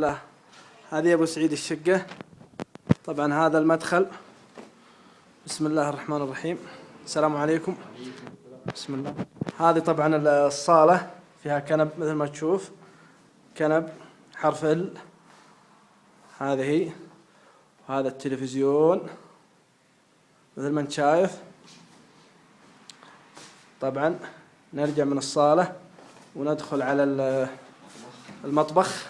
لا، هذه أبو سعيد الشقة. طبعا هذا المدخل. بسم الله الرحمن الرحيم. السلام عليكم. بسم الله. هذه طبعا الصالة، فيها كنب مثل ما تشوف، كنب حرف ال. هذه وهذا التلفزيون مثل ما انت شايف. طبعا نرجع من الصالة وندخل على المطبخ،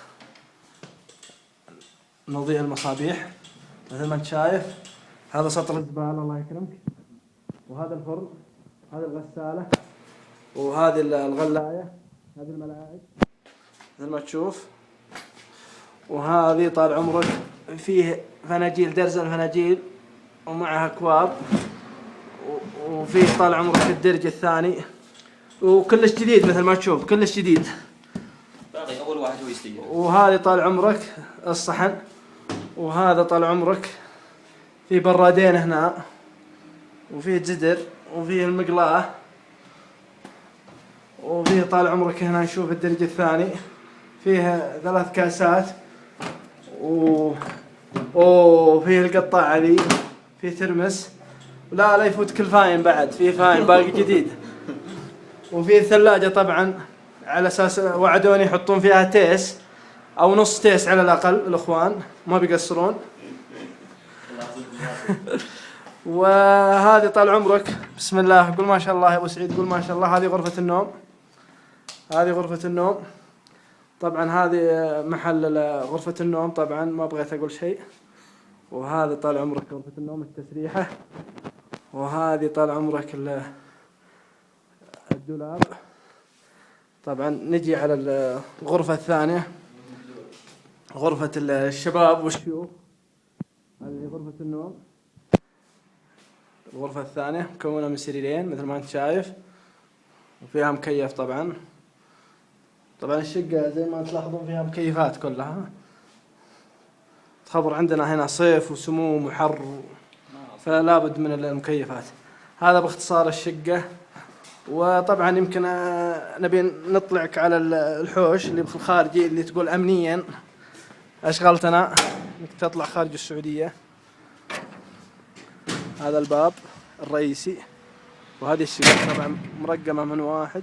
نضيء المصابيح مثل ما انت شايف. هذا سطر الزبالة الله يكرمك، وهذا الفرن، هذه الغسالة، وهذه الغلاية، هذه الملاعق مثل ما تشوف. وهذه طال عمرك فيه فناجيل، درز الفناجيل ومعها أكواب، وفيه طال عمرك الدرج الثاني، وكلش جديد مثل ما تشوف، كلش جديد. باقي أول واحد هو يستجيب. وهذه طال عمرك الصحن، وهذا طال عمرك في برادين هنا، وفيه جدر، وفيه المقلاة، وفيه طال عمرك هنا نشوف الدرج الثاني فيه 3 كاسات، وفيه القطاعة ذي، فيه ترمس، لا يفوتك الفاين بعد، فيه فاين باقي جديد. وفيه ثلاجة طبعا على اساس وعدوني يحطون فيها تيس او نص تيس على الاقل، الاخوان ما بيقصرون. وهذه طال عمرك بسم الله، قول ما شاء الله يا ابو سعيد، قول ما شاء الله. هذه غرفة النوم، هذه غرفة النوم. طبعا هذه محل غرفة النوم، طبعا ما بغيت اقول شيء. وهذه طال عمرك غرفة النوم التسريحة. وهذه طال عمرك الدولاب. طبعا نجي على الغرفة الثانية، غرفة الشباب والشيوخ. هذه غرفة النوم، الغرفة الثانية مكونة من سريرين مثل ما انت شايف، وفيها مكيف. طبعا الشقة زي ما تلاحظون فيها مكيفات كلها. تخبر عندنا هنا صيف وسموم وحر، فلا بد من المكيفات. هذا باختصار الشقة. وطبعا يمكن نبي نطلعك على الحوش اللي بالخارجي، اللي تقول أمنيا أشغلتنا انك تطلع خارج السعودية. هذا الباب الرئيسي، وهذه الشقة طبعا مرقمة من 1